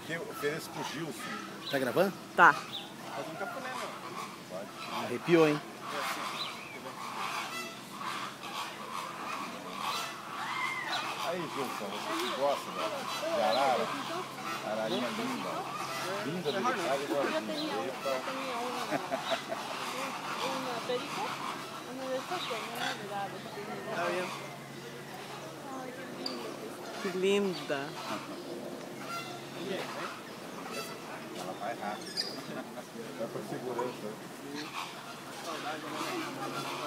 aqui eu ofereço pro Gilson. Tá gravando? Tá. Faz um cafuné, meu. Pode. Arrepiou, hein? Aí, Gilson, você que gosta de arara, ararinha linda. Linda, delicada e gordinha. Epa. Una perico, uno de esos con una de la Tá vendo? Ay, qué lindo que está. Que linda. Ela vai rápido. Vai por segurança. Saudade, né?